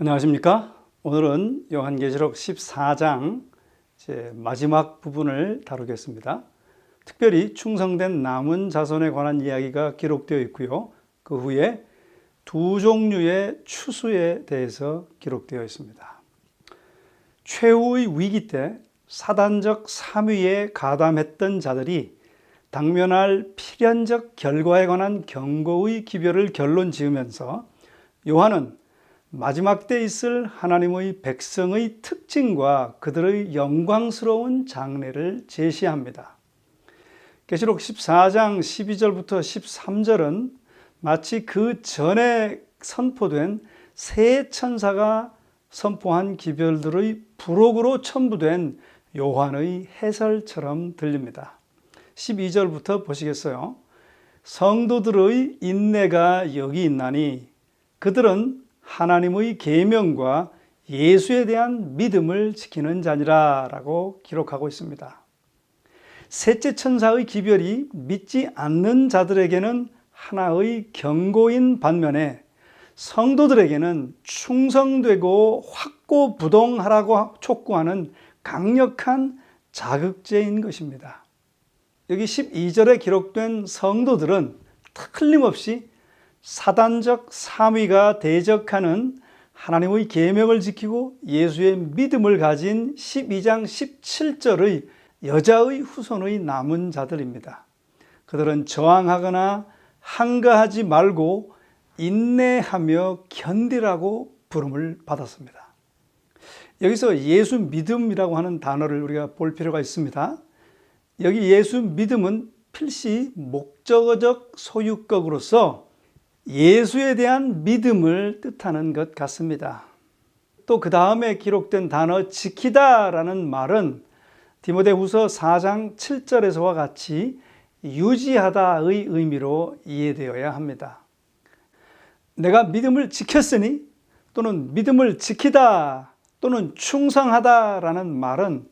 안녕하십니까? 오늘은 요한계시록 14장 마지막 부분을 다루겠습니다. 특별히 충성된 남은 자손에 관한 이야기가 기록되어 있고요. 그 후에 두 종류의 추수에 대해서 기록되어 있습니다. 최후의 위기 때 사단적 삼위에 가담했던 자들이 당면할 필연적 결과에 관한 경고의 기별을 결론 지으면서 요한은 마지막 때 있을 하나님의 백성의 특징과 그들의 영광스러운 장래를 제시합니다. 계시록 14장 12절부터 13절은 마치 그 전에 선포된 세 천사가 선포한 기별들의 부록으로 첨부된 요한의 해설처럼 들립니다. 12절부터 보시겠어요? 성도들의 인내가 여기 있나니 그들은 하나님의 계명과 예수에 대한 믿음을 지키는 자니라 라고 기록하고 있습니다. 셋째 천사의 기별이 믿지 않는 자들에게는 하나의 경고인 반면에 성도들에게는 충성되고 확고부동하라고 촉구하는 강력한 자극제인 것입니다. 여기 12절에 기록된 성도들은 틀림없이 사단적 삼위가 대적하는 하나님의 계명을 지키고 예수의 믿음을 가진 12장 17절의 여자의 후손의 남은 자들입니다. 그들은 저항하거나 항거하지 말고 인내하며 견디라고 부름을 받았습니다. 여기서 예수 믿음이라고 하는 단어를 우리가 볼 필요가 있습니다. 여기 예수 믿음은 필시 목적어적 소유격으로서 예수에 대한 믿음을 뜻하는 것 같습니다. 또 그 다음에 기록된 단어 지키다라는 말은 디모데후서 4장 7절에서와 같이 유지하다의 의미로 이해되어야 합니다. 내가 믿음을 지켰으니 또는 믿음을 지키다 또는 충성하다라는 말은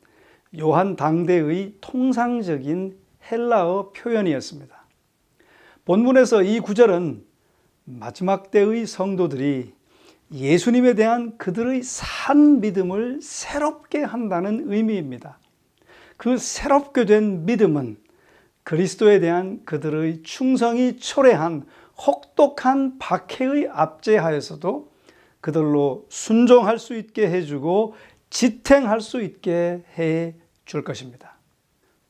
요한 당대의 통상적인 헬라어 표현이었습니다. 본문에서 이 구절은 마지막 때의 성도들이 예수님에 대한 그들의 산 믿음을 새롭게 한다는 의미입니다. 그 새롭게 된 믿음은 그리스도에 대한 그들의 충성이 초래한 혹독한 박해의 압제하에서도 그들로 순종할 수 있게 해주고 지탱할 수 있게 해 줄 것입니다.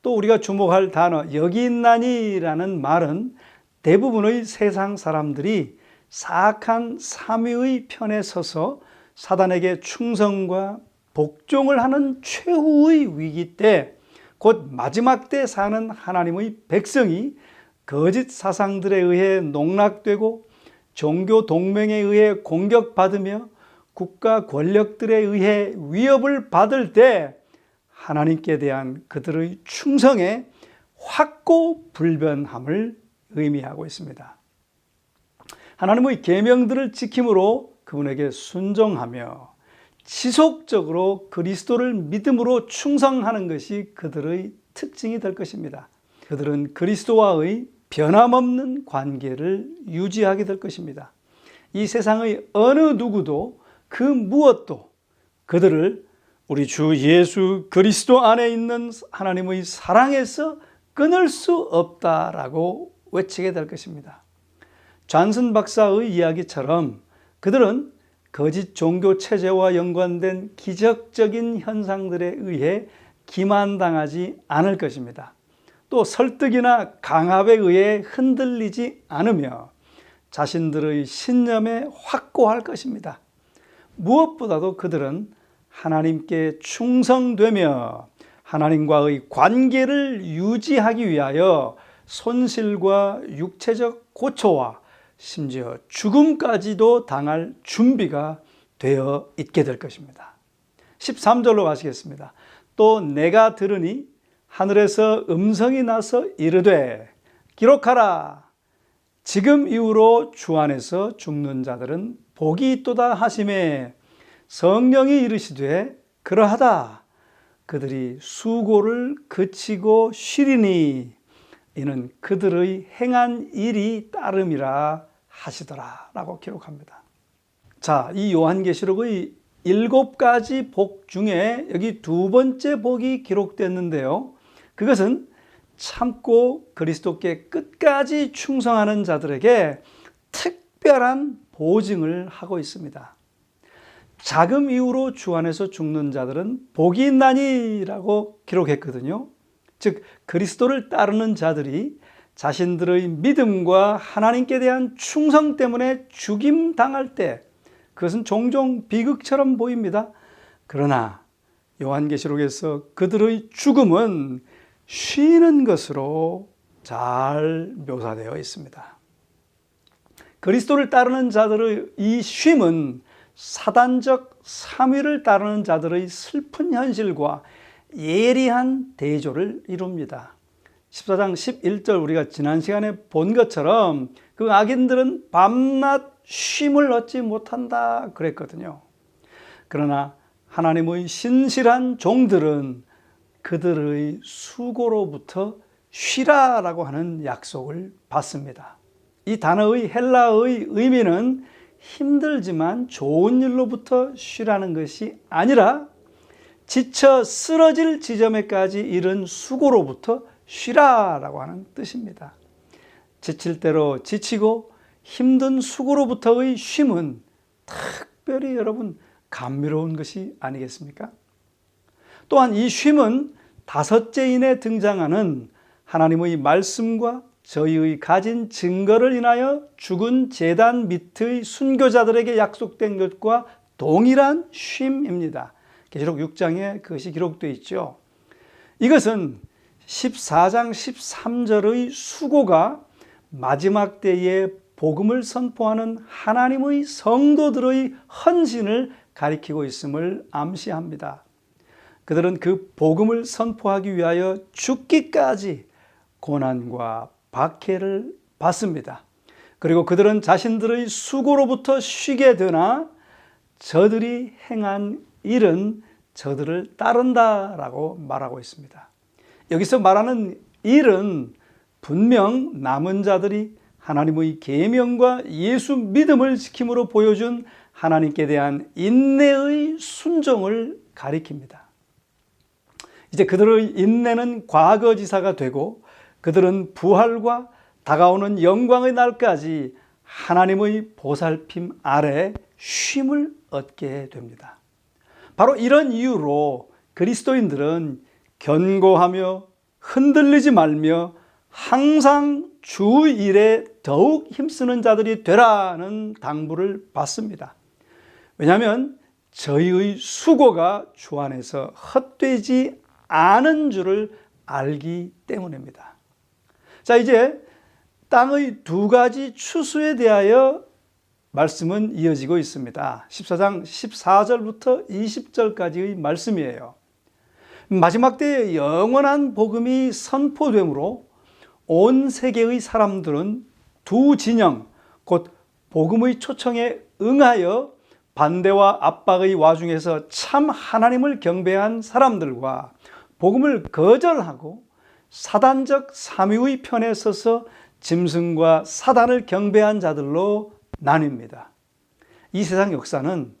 또 우리가 주목할 단어 여기 있나니라는 말은 대부분의 세상 사람들이 사악한 삼위의 편에 서서 사단에게 충성과 복종을 하는 최후의 위기 때, 곧 마지막 때 사는 하나님의 백성이 거짓 사상들에 의해 농락되고 종교 동맹에 의해 공격받으며 국가 권력들에 의해 위협을 받을 때 하나님께 대한 그들의 충성의 확고불변함을 의미하고 있습니다. 하나님의 계명들을 지킴으로 그분에게 순종하며 지속적으로 그리스도를 믿음으로 충성하는 것이 그들의 특징이 될 것입니다. 그들은 그리스도와의 변함없는 관계를 유지하게 될 것입니다. 이 세상의 어느 누구도 그 무엇도 그들을 우리 주 예수 그리스도 안에 있는 하나님의 사랑에서 끊을 수 없다라고 외치게 될 것입니다. 존슨 박사의 이야기처럼 그들은 거짓 종교 체제와 연관된 기적적인 현상들에 의해 기만당하지 않을 것입니다. 또 설득이나 강압에 의해 흔들리지 않으며 자신들의 신념에 확고할 것입니다. 무엇보다도 그들은 하나님께 충성되며 하나님과의 관계를 유지하기 위하여 손실과 육체적 고초와 심지어 죽음까지도 당할 준비가 되어 있게 될 것입니다. 13절로 가시겠습니다. 또 내가 들으니 하늘에서 음성이 나서 이르되 기록하라. 지금 이후로 주 안에서 죽는 자들은 복이 있도다 하시매 성령이 이르시되 그러하다. 그들이 수고를 그치고 쉬리니 이는 그들의 행한 일이 따름이라 하시더라 라고 기록합니다. 자, 이 요한계시록의 7가지 복 중에 여기 두 번째 복이 기록됐는데요. 그것은 참고 그리스도께 끝까지 충성하는 자들에게 특별한 보증을 하고 있습니다. 자금 이후로 주 안에서 죽는 자들은 복이 있나니라고 기록했거든요. 즉 그리스도를 따르는 자들이 자신들의 믿음과 하나님께 대한 충성 때문에 죽임 당할 때 그것은 종종 비극처럼 보입니다. 그러나 요한계시록에서 그들의 죽음은 쉬는 것으로 잘 묘사되어 있습니다. 그리스도를 따르는 자들의 이 쉼은 사단적 삼위를 따르는 자들의 슬픈 현실과 예리한 대조를 이룹니다. 14장 11절 우리가 지난 시간에 본 것처럼 그 악인들은 밤낮 쉼을 얻지 못한다 그랬거든요. 그러나 하나님의 신실한 종들은 그들의 수고로부터 쉬라라고 하는 약속을 받습니다. 이 단어의 헬라어의 의미는 힘들지만 좋은 일로부터 쉬라는 것이 아니라 지쳐 쓰러질 지점에까지 이른 수고로부터 쉬라라고 하는 뜻입니다. 지칠 대로 지치고 힘든 수고로부터의 쉼은 특별히 여러분 감미로운 것이 아니겠습니까? 또한 이 쉼은 5제인에 등장하는 하나님의 말씀과 저희의 가진 증거를 인하여 죽은 제단 밑의 순교자들에게 약속된 것과 동일한 쉼입니다. 계시록 6장에 그것이 기록되어 있죠. 이것은 14장 13절의 수고가 마지막 때에 복음을 선포하는 하나님의 성도들의 헌신을 가리키고 있음을 암시합니다. 그들은 그 복음을 선포하기 위하여 죽기까지 고난과 박해를 받습니다. 그리고 그들은 자신들의 수고로부터 쉬게 되나 저들이 행한 일은 저들을 따른다라고 말하고 있습니다. 여기서 말하는 일은 분명 남은 자들이 하나님의 계명과 예수 믿음을 지킴으로 보여준 하나님께 대한 인내의 순종을 가리킵니다. 이제 그들의 인내는 과거지사가 되고 그들은 부활과 다가오는 영광의 날까지 하나님의 보살핌 아래 쉼을 얻게 됩니다. 바로 이런 이유로 그리스도인들은 견고하며 흔들리지 말며 항상 주 일에 더욱 힘쓰는 자들이 되라는 당부를 받습니다. 왜냐하면 저희의 수고가 주 안에서 헛되지 않은 줄을 알기 때문입니다. 자, 이제 땅의 2가지 추수에 대하여 말씀은 이어지고 있습니다. 14장 14절부터 20절까지의 말씀이에요. 마지막 때에 영원한 복음이 선포되므로 온 세계의 사람들은 2 진영, 곧 복음의 초청에 응하여 반대와 압박의 와중에서 참 하나님을 경배한 사람들과 복음을 거절하고 사단적 삼위의 편에 서서 짐승과 사단을 경배한 자들로 나뉩니다. 이 세상 역사는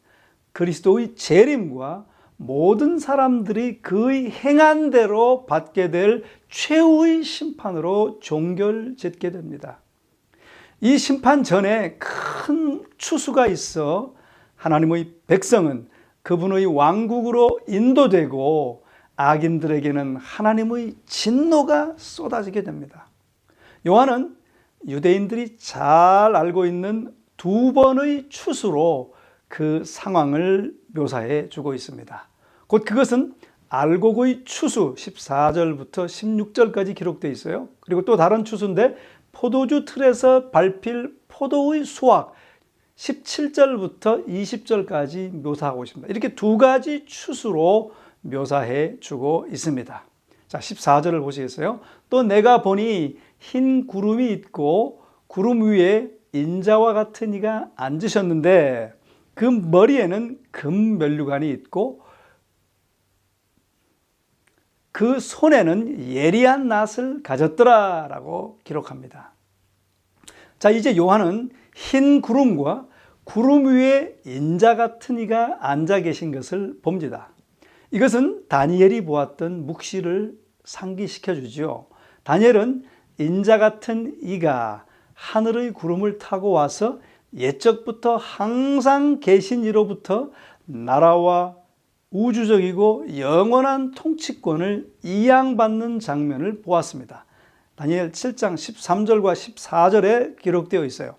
그리스도의 재림과 모든 사람들이 그의 행한 대로 받게 될 최후의 심판으로 종결짓게 됩니다. 이 심판 전에 큰 추수가 있어 하나님의 백성은 그분의 왕국으로 인도되고 악인들에게는 하나님의 진노가 쏟아지게 됩니다. 요한은 유대인들이 잘 알고 있는 2번의 추수로 그 상황을 묘사해 주고 있습니다. 곧 그것은 알곡의 추수 14절부터 16절까지 기록되어 있어요. 그리고 또 다른 추수인데 포도주 틀에서 밟힐 포도의 수확 17절부터 20절까지 묘사하고 있습니다. 이렇게 2가지 추수로 묘사해 주고 있습니다. 자, 14절을 보시겠어요? 또 내가 보니 흰 구름이 있고 구름 위에 인자와 같은 이가 앉으셨는데 그 머리에는 금 면류관이 있고 그 손에는 예리한 낫을 가졌더라라고 기록합니다. 자, 이제 요한은 흰 구름과 구름 위에 인자 같은 이가 앉아 계신 것을 봅니다. 이것은 다니엘이 보았던 묵시를 상기시켜 주죠. 다니엘은 인자 같은 이가 하늘의 구름을 타고 와서 옛적부터 항상 계신 이로부터 나라와 우주적이고 영원한 통치권을 이양받는 장면을 보았습니다. 다니엘 7장 13절과 14절에 기록되어 있어요.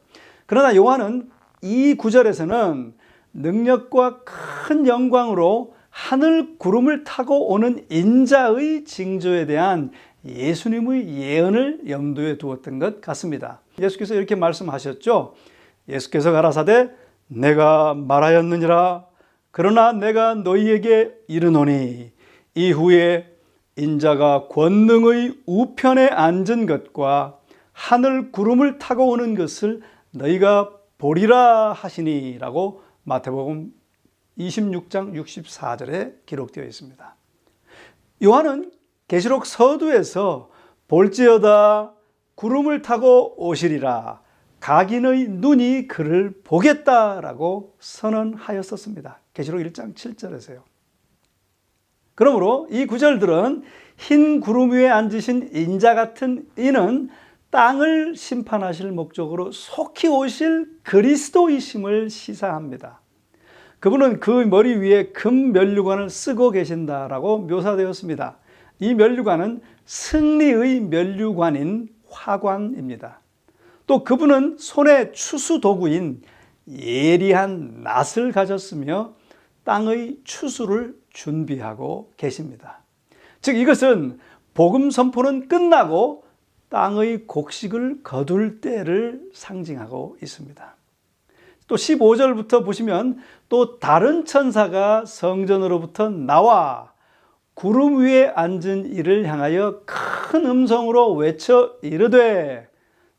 그러나 요한은 이 구절에서는 능력과 큰 영광으로 하늘 구름을 타고 오는 인자의 징조에 대한 예수님의 예언을 염두에 두었던 것 같습니다. 예수께서 이렇게 말씀하셨죠. 예수께서 가라사대 내가 말하였느니라. 그러나 내가 너희에게 이르노니 이후에 인자가 권능의 우편에 앉은 것과 하늘 구름을 타고 오는 것을 너희가 보리라 하시니라고 마태복음 26장 64절에 기록되어 있습니다. 요한은 계시록 서두에서 볼지어다 구름을 타고 오시리라 각인의 눈이 그를 보겠다라고 선언하였었습니다. 계시록 1장 7절에서요. 그러므로 이 구절들은 흰 구름 위에 앉으신 인자 같은 이는 땅을 심판하실 목적으로 속히 오실 그리스도이심을 시사합니다. 그분은 그 머리 위에 금 면류관을 쓰고 계신다라고 묘사되었습니다. 이 면류관은 승리의 면류관인 화관입니다. 또 그분은 손에 추수 도구인 예리한 낫을 가졌으며 땅의 추수를 준비하고 계십니다. 즉 이것은 복음 선포는 끝나고 땅의 곡식을 거둘 때를 상징하고 있습니다. 또 15절부터 보시면 또 다른 천사가 성전으로부터 나와 구름 위에 앉은 이를 향하여 큰 음성으로 외쳐 이르되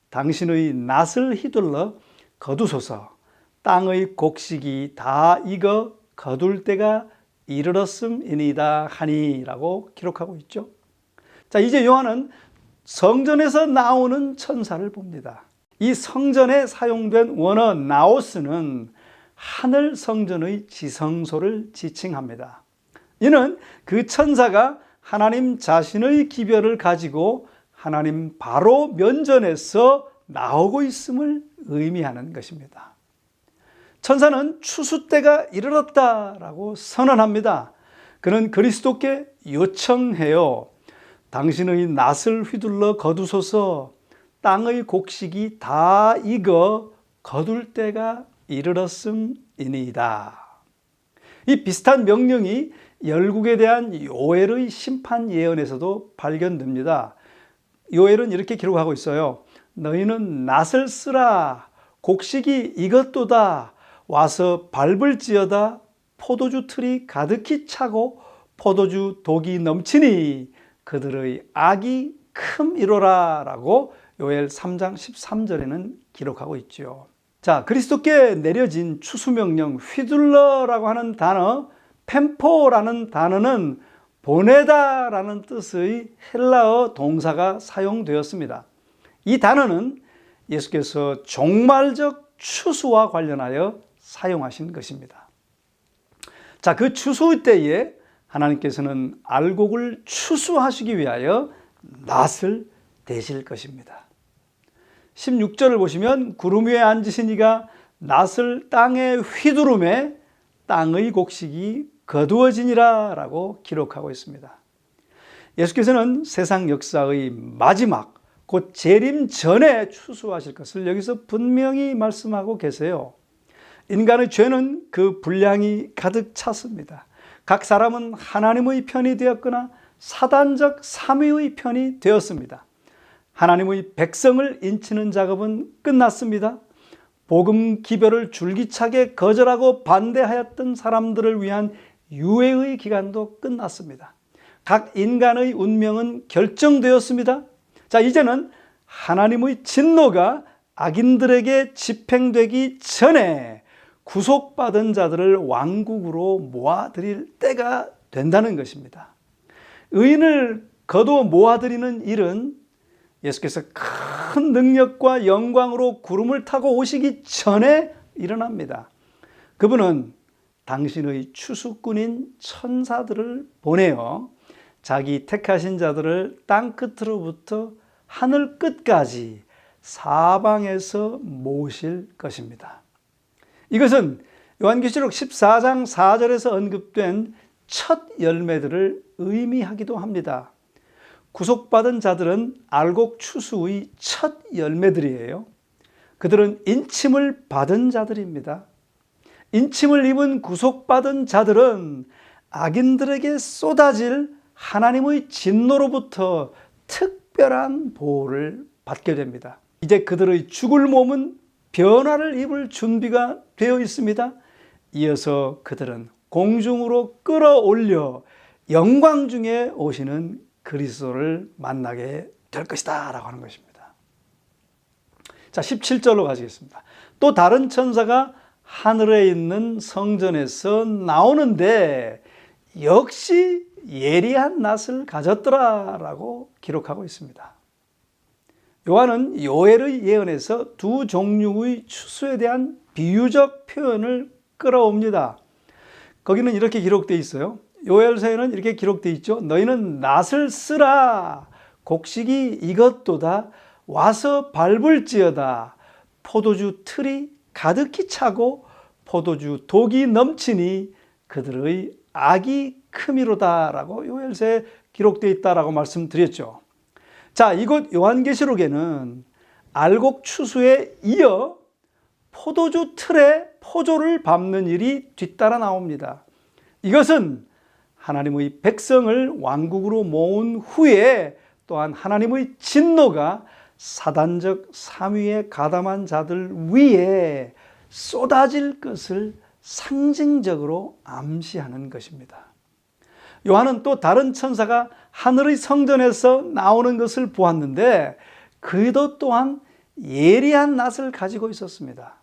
당신의 낫을 휘둘러 거두소서 땅의 곡식이 다 익어 거둘 때가 이르렀음이니이다 하니라고 기록하고 있죠. 자, 이제 요한은 성전에서 나오는 천사를 봅니다. 이 성전에 사용된 원어 나오스는 하늘 성전의 지성소를 지칭합니다. 이는 그 천사가 하나님 자신의 기별을 가지고 하나님 바로 면전에서 나오고 있음을 의미하는 것입니다. 천사는 추수 때가 이르렀다라고 선언합니다. 그는 그리스도께 요청해요. 당신의 낫을 휘둘러 거두소서 땅의 곡식이 다 익어 거둘 때가 이르렀음이니이다. 이 비슷한 명령이 열국에 대한 요엘의 심판 예언에서도 발견됩니다. 요엘은 이렇게 기록하고 있어요. 너희는 낫을 쓰라 곡식이 익었도다 와서 밟을지어다 포도주 틀이 가득히 차고 포도주 독이 넘치니 그들의 악이 큼이로라 라고 요엘 3장 13절에는 기록하고 있죠. 자, 그리스도께 내려진 추수명령 휘둘러라고 하는 단어 펜포라는 단어는 보내다라는 뜻의 헬라어 동사가 사용되었습니다. 이 단어는 예수께서 종말적 추수와 관련하여 사용하신 것입니다. 자, 그 추수 때에 하나님께서는 알곡을 추수하시기 위하여 낫을 대실 것입니다. 16절을 보시면 구름 위에 앉으신 이가 낫을 땅에 휘두르매 땅의 곡식이 거두어지니라 라고 기록하고 있습니다. 예수께서는 세상 역사의 마지막 곧 재림 전에 추수하실 것을 여기서 분명히 말씀하고 계세요. 인간의 죄는 그 분량이 가득 찼습니다. 각 사람은 하나님의 편이 되었거나 사단적 삼위의 편이 되었습니다. 하나님의 백성을 인치는 작업은 끝났습니다. 복음 기별을 줄기차게 거절하고 반대하였던 사람들을 위한 유예의 기간도 끝났습니다. 각 인간의 운명은 결정되었습니다. 자, 이제는 하나님의 진노가 악인들에게 집행되기 전에 구속받은 자들을 왕국으로 모아들일 때가 된다는 것입니다. 의인을 거두어 모아들이는 일은 예수께서 큰 능력과 영광으로 구름을 타고 오시기 전에 일어납니다. 그분은 당신의 추수꾼인 천사들을 보내어 자기 택하신 자들을 땅 끝으로부터 하늘 끝까지 사방에서 모실 것입니다. 이것은 요한계시록 14장 4절에서 언급된 첫 열매들을 의미하기도 합니다. 구속받은 자들은 알곡 추수의 첫 열매들이에요. 그들은 인침을 받은 자들입니다. 인침을 입은 구속받은 자들은 악인들에게 쏟아질 하나님의 진노로부터 특별한 보호를 받게 됩니다. 이제 그들의 죽을 몸은 변화를 입을 준비가 되어 있습니다. 이어서 그들은 공중으로 끌어올려 영광 중에 오시는 그리스도를 만나게 될 것이다 라고 하는 것입니다. 자, 17절로 가시겠습니다. 또 다른 천사가 하늘에 있는 성전에서 나오는데 역시 예리한 낫을 가졌더라 라고 기록하고 있습니다. 요한은 요엘의 예언에서 두 종류의 추수에 대한 비유적 표현을 끌어옵니다. 거기는 이렇게 기록되어 있어요. 요엘서에는 이렇게 기록되어 있죠. 너희는 낫을 쓰라. 곡식이 익었도다. 와서 밟을지어다. 포도주 틀이 가득히 차고 포도주 독이 넘치니 그들의 악이 크미로다 라고 요엘서에 기록되어 있다라고 말씀드렸죠. 자, 이곳 요한계시록에는 알곡 추수에 이어 포도주 틀에 포도를 밟는 일이 뒤따라 나옵니다. 이것은 하나님의 백성을 왕국으로 모은 후에 또한 하나님의 진노가 사단적 삼위에 가담한 자들 위에 쏟아질 것을 상징적으로 암시하는 것입니다. 요한은 또 다른 천사가 하늘의 성전에서 나오는 것을 보았는데 그도 또한 예리한 낫을 가지고 있었습니다.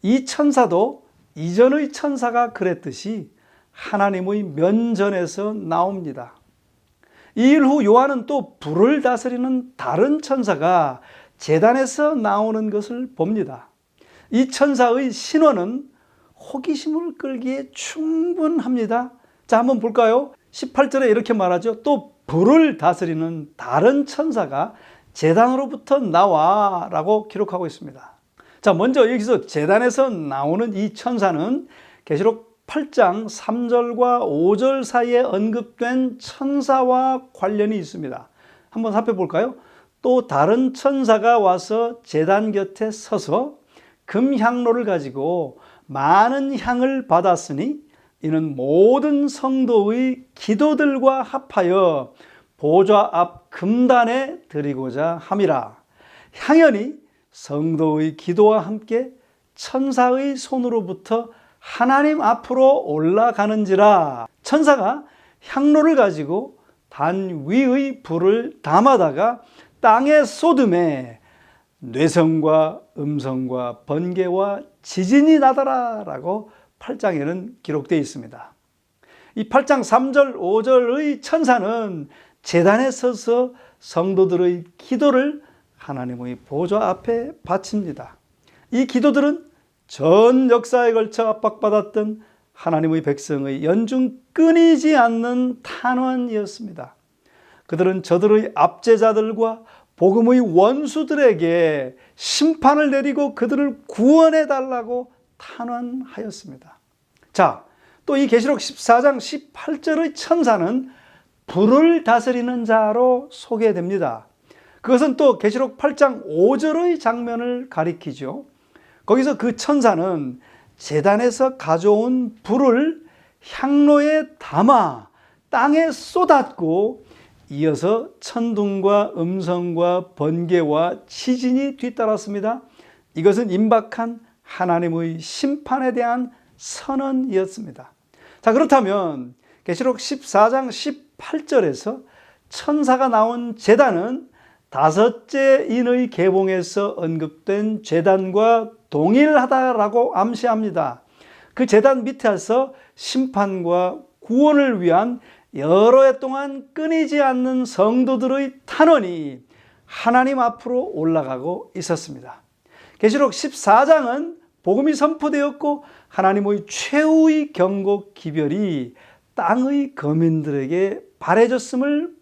이 천사도 이전의 천사가 그랬듯이 하나님의 면전에서 나옵니다. 이 일 후 요한은 또 불을 다스리는 다른 천사가 제단에서 나오는 것을 봅니다. 이 천사의 신원은 호기심을 끌기에 충분합니다. 자, 한번 볼까요? 18절에 이렇게 말하죠. 또 불을 다스리는 다른 천사가 제단으로부터 나와 라고 기록하고 있습니다. 자, 먼저 여기서 제단에서 나오는 이 천사는 계시록 8장 3절과 5절 사이에 언급된 천사와 관련이 있습니다. 한번 살펴볼까요? 또 다른 천사가 와서 제단 곁에 서서 금향로를 가지고 많은 향을 받았으니 이는 모든 성도의 기도들과 합하여 보좌 앞 금단에 드리고자 함이라. 향연이 성도의 기도와 함께 천사의 손으로부터 하나님 앞으로 올라가는지라. 천사가 향로를 가지고 단 위의 불을 담아다가 땅에 쏟음에 뇌성과 음성과 번개와 지진이 나더라 라고 8장에는 기록되어 있습니다. 이 8장 3절 5절의 천사는 제단에 서서 성도들의 기도를 하나님의 보좌 앞에 바칩니다. 이 기도들은 전 역사에 걸쳐 압박받았던 하나님의 백성의 연중 끊이지 않는 탄원이었습니다. 그들은 저들의 압제자들과 복음의 원수들에게 심판을 내리고 그들을 구원해 달라고 탄원하였습니다. 자, 또 이 계시록 14장 18절의 천사는 불을 다스리는 자로 소개됩니다. 그것은 또 계시록 8장 5절의 장면을 가리키죠. 거기서 그 천사는 제단에서 가져온 불을 향로에 담아 땅에 쏟았고 이어서 천둥과 음성과 번개와 지진이 뒤따랐습니다. 이것은 임박한 하나님의 심판에 대한 선언이었습니다. 자, 그렇다면 계시록 14장 18절에서 천사가 나온 제단은 다섯째 인의 계봉에서 언급된 제단과 동일하다라고 암시합니다. 그 제단 밑에서 심판과 구원을 위한 여러 해 동안 끊이지 않는 성도들의 탄원이 하나님 앞으로 올라가고 있었습니다. 계시록 14장은 복음이 선포되었고 하나님의 최후의 경고 기별이 땅의 거민들에게 바래졌음을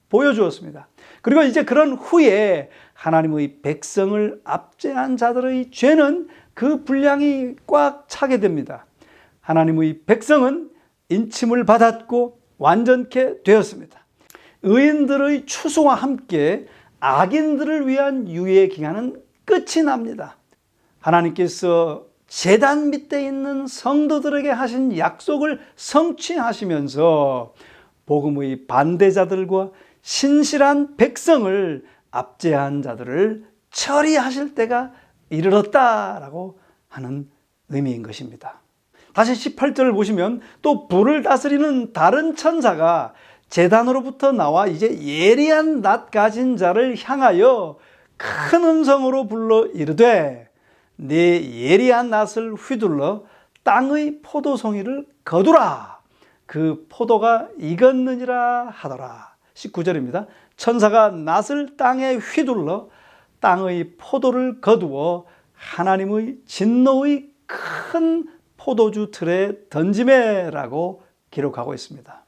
보여주었습니다. 그리고 이제 그런 후에 하나님의 백성을 압제한 자들의 죄는 그 분량이 꽉 차게 됩니다. 하나님의 백성은 인침을 받았고 완전케 되었습니다. 의인들의 추수와 함께 악인들을 위한 유예 기간은 끝이 납니다. 하나님께서 제단 밑에 있는 성도들에게 하신 약속을 성취하시면서 복음의 반대자들과 신실한 백성을 압제한 자들을 처리하실 때가 이르렀다라고 하는 의미인 것입니다. 다시 18절을 보시면 또 불을 다스리는 다른 천사가 제단으로부터 나와 이제 예리한 낫 가진 자를 향하여 큰 음성으로 불러 이르되 네 예리한 낫을 휘둘러 땅의 포도송이를 거두라. 그 포도가 익었느니라 하더라. 19절입니다. 천사가 낫을 땅에 휘둘러 땅의 포도를 거두어 하나님의 진노의 큰 포도주 틀에 던지매라고 기록하고 있습니다.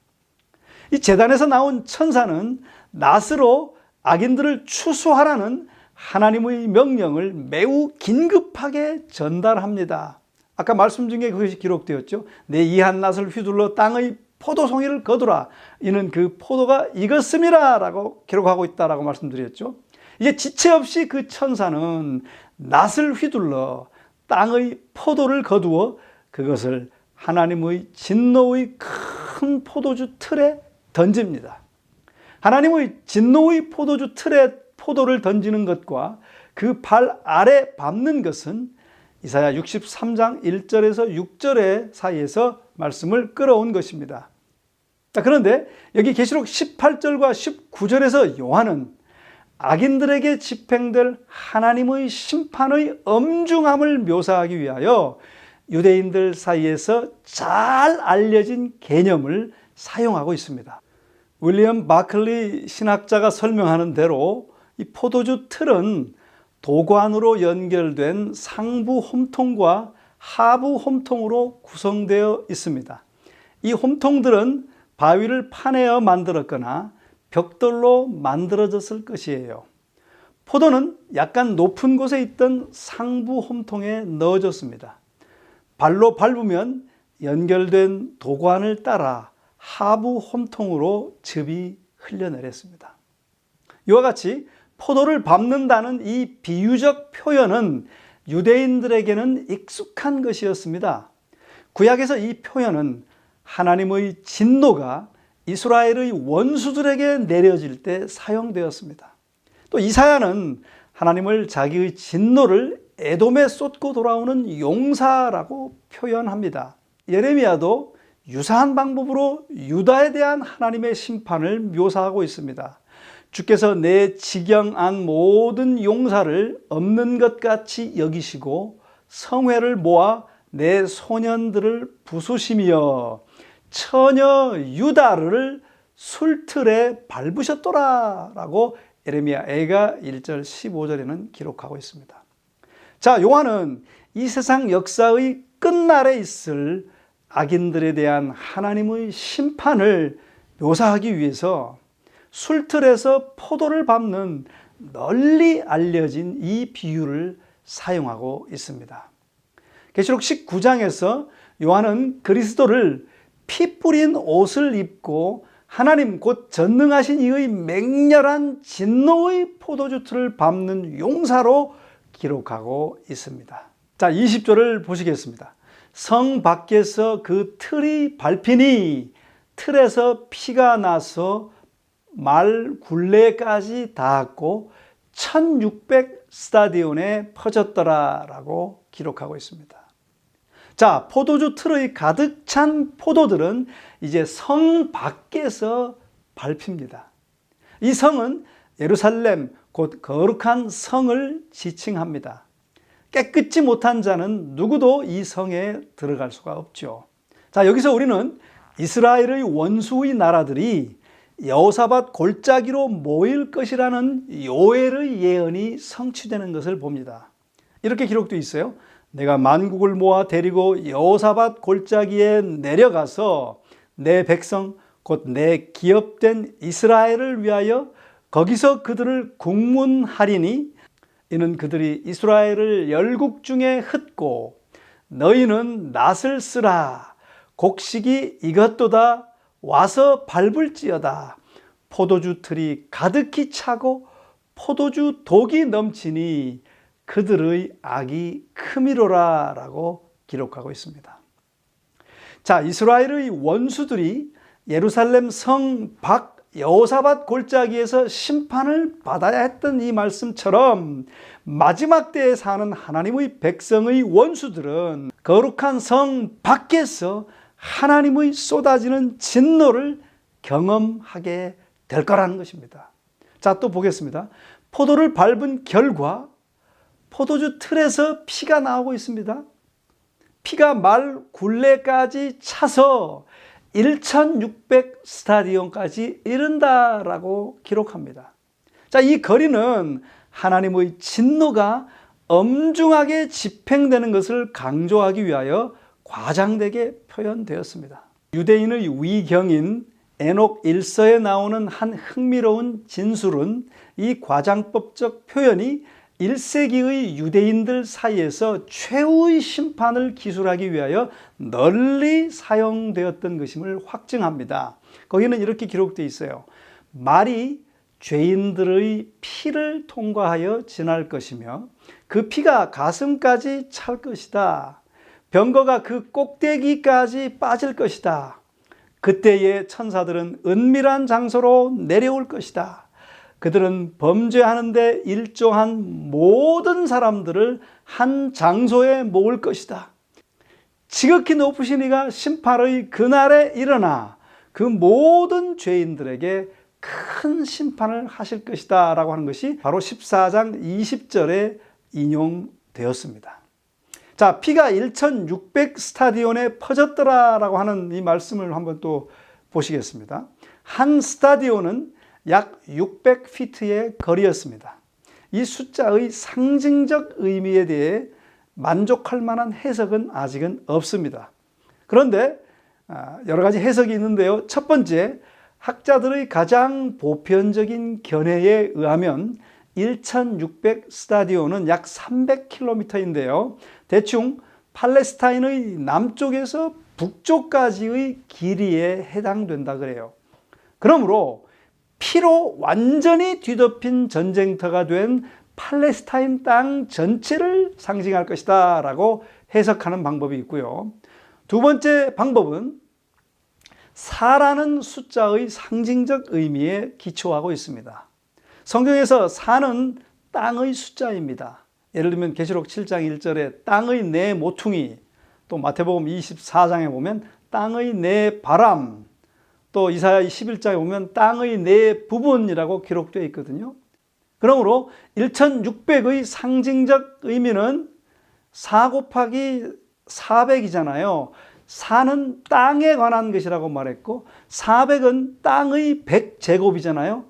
이 제단에서 나온 천사는 낫으로 악인들을 추수하라는 하나님의 명령을 매우 긴급하게 전달합니다. 아까 말씀 중에 그것이 기록되었죠. 내 이한 낫을 휘둘러 땅의 포도송이를 거두라. 이는 그 포도가 익었음이라 라고 기록하고 있다라고 말씀드렸죠. 이제 지체 없이 그 천사는 낫을 휘둘러 땅의 포도를 거두어 그것을 하나님의 진노의 큰 포도주 틀에 던집니다. 하나님의 진노의 포도주 틀에 포도를 던지는 것과 그 발 아래 밟는 것은 이사야 63장 1절에서 6절의 사이에서 말씀을 끌어온 것입니다. 자, 그런데 여기 계시록 18절과 19절에서 요한은 악인들에게 집행될 하나님의 심판의 엄중함을 묘사하기 위하여 유대인들 사이에서 잘 알려진 개념을 사용하고 있습니다. 윌리엄 바클리 신학자가 설명하는 대로 이 포도주 틀은 도관으로 연결된 상부 홈통과 하부 홈통으로 구성되어 있습니다. 이 홈통들은 바위를 파내어 만들었거나 벽돌로 만들어졌을 것이에요. 포도는 약간 높은 곳에 있던 상부 홈통에 넣어졌습니다. 발로 밟으면 연결된 도관을 따라 하부 홈통으로 즙이 흘러내렸습니다. 이와 같이 포도를 밟는다는 이 비유적 표현은 유대인들에게는 익숙한 것이었습니다. 구약에서 이 표현은 하나님의 진노가 이스라엘의 원수들에게 내려질 때 사용되었습니다. 또 이사야는 하나님을 자기의 진노를 에돔에 쏟고 돌아오는 용사라고 표현합니다. 예레미야도 유사한 방법으로 유다에 대한 하나님의 심판을 묘사하고 있습니다. 주께서 내 지경한 모든 용사를 없는 것 같이 여기시고 성회를 모아 내 소년들을 부수시며 처녀 유다를 술틀에 밟으셨더라 라고 예레미야 애가 1절 15절에는 기록하고 있습니다. 자, 요한은 이 세상 역사의 끝날에 있을 악인들에 대한 하나님의 심판을 묘사하기 위해서 술틀에서 포도를 밟는 널리 알려진 이 비유를 사용하고 있습니다. 계시록 19장에서 요한은 그리스도를 피 뿌린 옷을 입고 하나님 곧 전능하신 이의 맹렬한 진노의 포도주 틀을 밟는 용사로 기록하고 있습니다. 자, 20절을 보시겠습니다. 성 밖에서 그 틀이 밟히니 틀에서 피가 나서 말 굴레까지 닿았고 1600 스타디온에 퍼졌더라 라고 기록하고 있습니다. 자, 포도주 틀의 가득 찬 포도들은 이제 성 밖에서 밟힙니다. 이 성은 예루살렘 곧 거룩한 성을 지칭합니다. 깨끗지 못한 자는 누구도 이 성에 들어갈 수가 없죠. 자, 여기서 우리는 이스라엘의 원수의 나라들이 여호사밧 골짜기로 모일 것이라는 요엘의 예언이 성취되는 것을 봅니다. 이렇게 기록되어 있어요. 내가 만국을 모아 데리고 여호사밧 골짜기에 내려가서 내 백성 곧 내 기업된 이스라엘을 위하여 거기서 그들을 국문하리니 이는 그들이 이스라엘을 열국 중에 흩고 너희는 낫을 쓰라 곡식이 익었도다 와서 밟을지어다 포도주 틀이 가득히 차고 포도주 독이 넘치니 그들의 악이 크미로라 라고 기록하고 있습니다. 자, 이스라엘의 원수들이 예루살렘 성 밖 여호사밧 골짜기에서 심판을 받아야 했던 이 말씀처럼 마지막 때에 사는 하나님의 백성의 원수들은 거룩한 성 밖에서 하나님의 쏟아지는 진노를 경험하게 될 거라는 것입니다. 자, 또 보겠습니다. 포도를 밟은 결과 포도주 틀에서 피가 나오고 있습니다. 피가 말 굴레까지 차서 1600 스타디온까지 이른다라고 기록합니다. 자, 이 거리는 하나님의 진노가 엄중하게 집행되는 것을 강조하기 위하여 과장되게 표현되었습니다. 유대인의 위경인 에녹 1서에 나오는 한 흥미로운 진술은 이 과장법적 표현이 1세기의 유대인들 사이에서 최후의 심판을 기술하기 위하여 널리 사용되었던 것임을 확증합니다. 거기는 이렇게 기록되어 있어요. 말이 죄인들의 피를 통과하여 지날 것이며 그 피가 가슴까지 찰 것이다. 병거가 그 꼭대기까지 빠질 것이다. 그때의 천사들은 은밀한 장소로 내려올 것이다. 그들은 범죄하는데 일조한 모든 사람들을 한 장소에 모을 것이다. 지극히 높으신 이가 심판의 그날에 일어나 그 모든 죄인들에게 큰 심판을 하실 것이다 라고 하는 것이 바로 14장 20절에 인용되었습니다. 자, 피가 1600 스타디온에 퍼졌더라 라고 하는 이 말씀을 한번 또 보시겠습니다. 한 스타디온은 약 600피트의 거리였습니다. 이 숫자의 상징적 의미에 대해 만족할 만한 해석은 아직은 없습니다. 그런데 여러 가지 해석이 있는데요. 첫 번째, 학자들의 가장 보편적인 견해에 의하면 1600 스타디온은 약 300km인데요. 대충 팔레스타인의 남쪽에서 북쪽까지의 길이에 해당된다 그래요. 그러므로 피로 완전히 뒤덮인 전쟁터가 된 팔레스타인 땅 전체를 상징할 것이다 라고 해석하는 방법이 있고요. 두 번째 방법은 4라는 숫자의 상징적 의미에 기초하고 있습니다. 성경에서 4는 땅의 숫자입니다. 예를 들면 계시록 7장 1절에 땅의 네 모퉁이, 또 마태복음 24장에 보면 땅의 네 바람, 또 이사야 11장에 보면 땅의 네 부분이라고 기록되어 있거든요. 그러므로 1600의 상징적 의미는 4 곱하기 400이잖아요. 4는 땅에 관한 것이라고 말했고 400은 땅의 100제곱이잖아요.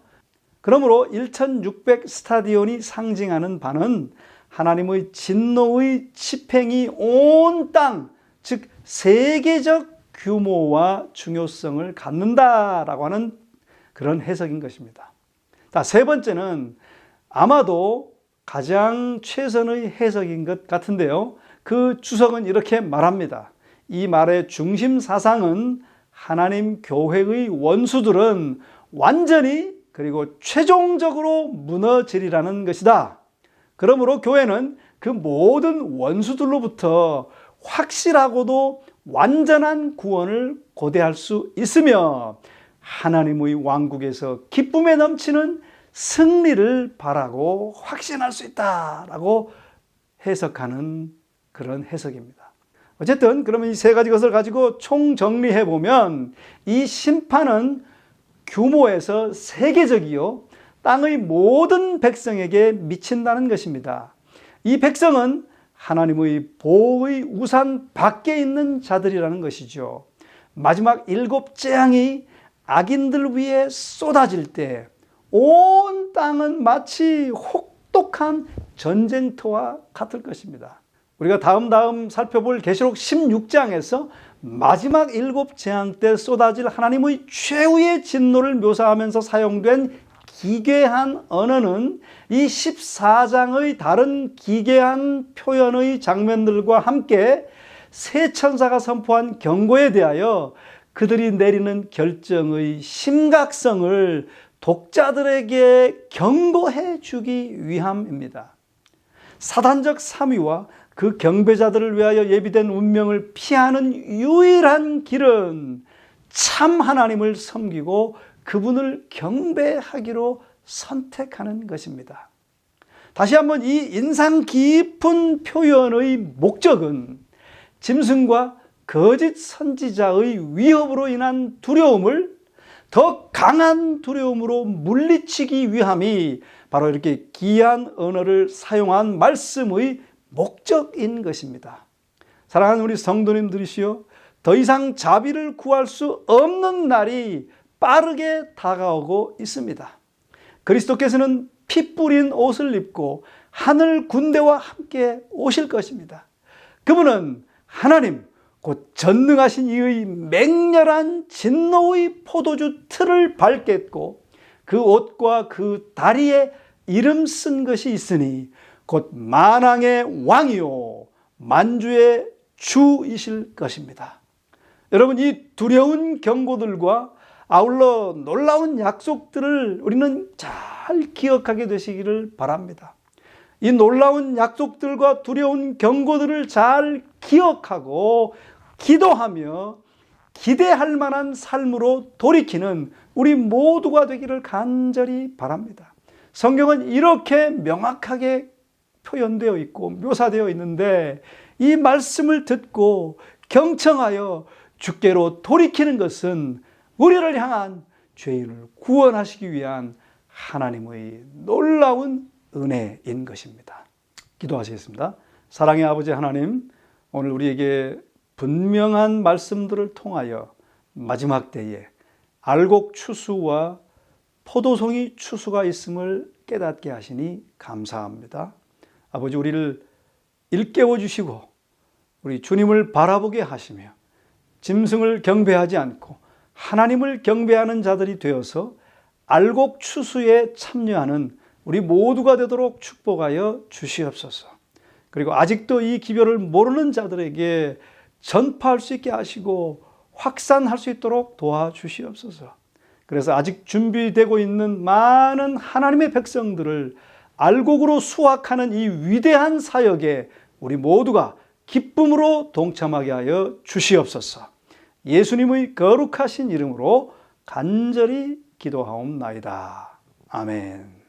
그러므로 1600 스타디온이 상징하는 바는 하나님의 진노의 집행이 온 땅, 즉 세계적 규모와 중요성을 갖는다라고 하는 그런 해석인 것입니다. 자, 세 번째는 아마도 가장 최선의 해석인 것 같은데요. 그 주석은 이렇게 말합니다. 이 말의 중심 사상은 하나님 교회의 원수들은 완전히 그리고 최종적으로 무너지리라는 것이다. 그러므로 교회는 그 모든 원수들로부터 확실하고도 완전한 구원을 고대할 수 있으며 하나님의 왕국에서 기쁨에 넘치는 승리를 바라고 확신할 수 있다라고 해석하는 그런 해석입니다. 어쨌든 그러면 이 세 가지 것을 가지고 총정리해 보면 이 심판은 규모에서 세계적이요 땅의 모든 백성에게 미친다는 것입니다. 이 백성은 하나님의 보호의 우산 밖에 있는 자들이라는 것이죠. 마지막 7 재앙이 악인들 위에 쏟아질 때 온 땅은 마치 혹독한 전쟁터와 같을 것입니다. 우리가 다음 살펴볼 계시록 16장에서 마지막 7재앙 때 쏟아질 하나님의 최후의 진노를 묘사하면서 사용된 기괴한 언어는 이 14장의 다른 기괴한 표현의 장면들과 함께 세 천사가 선포한 경고에 대하여 그들이 내리는 결정의 심각성을 독자들에게 경고해 주기 위함입니다. 사단적 삼위와 그 경배자들을 위하여 예비된 운명을 피하는 유일한 길은 참 하나님을 섬기고 그분을 경배하기로 선택하는 것입니다. 다시 한번 이 인상 깊은 표현의 목적은 짐승과 거짓 선지자의 위협으로 인한 두려움을 더 강한 두려움으로 물리치기 위함이 바로 이렇게 기이한 언어를 사용한 말씀의 목적인 것입니다. 사랑하는 우리 성도님들이시여, 더 이상 자비를 구할 수 없는 날이 빠르게 다가오고 있습니다. 그리스도께서는 피 뿌린 옷을 입고 하늘 군대와 함께 오실 것입니다. 그분은 하나님, 곧 전능하신 이의 맹렬한 진노의 포도주 틀을 밟겠고 그 옷과 그 다리에 이름 쓴 것이 있으니 곧 만왕의 왕이요 만주의 주이실 것입니다. 여러분, 이 두려운 경고들과 아울러 놀라운 약속들을 우리는 잘 기억하게 되시기를 바랍니다. 이 놀라운 약속들과 두려운 경고들을 잘 기억하고 기도하며 기대할 만한 삶으로 돌이키는 우리 모두가 되기를 간절히 바랍니다. 성경은 이렇게 명확하게 표현되어 있고 묘사되어 있는데 이 말씀을 듣고 경청하여 주께로 돌이키는 것은 우리를 향한 죄인을 구원하시기 위한 하나님의 놀라운 은혜인 것입니다. 기도하시겠습니다. 사랑의 아버지 하나님, 오늘 우리에게 분명한 말씀들을 통하여 마지막 때에 알곡 추수와 포도송이 추수가 있음을 깨닫게 하시니 감사합니다. 아버지, 우리를 일깨워 주시고 우리 주님을 바라보게 하시며 짐승을 경배하지 않고 하나님을 경배하는 자들이 되어서 알곡 추수에 참여하는 우리 모두가 되도록 축복하여 주시옵소서. 그리고 아직도 이 기별을 모르는 자들에게 전파할 수 있게 하시고 확산할 수 있도록 도와주시옵소서. 그래서 아직 준비되고 있는 많은 하나님의 백성들을 알곡으로 수확하는 이 위대한 사역에 우리 모두가 기쁨으로 동참하게 하여 주시옵소서. 예수님의 거룩하신 이름으로 간절히 기도하옵나이다. 아멘.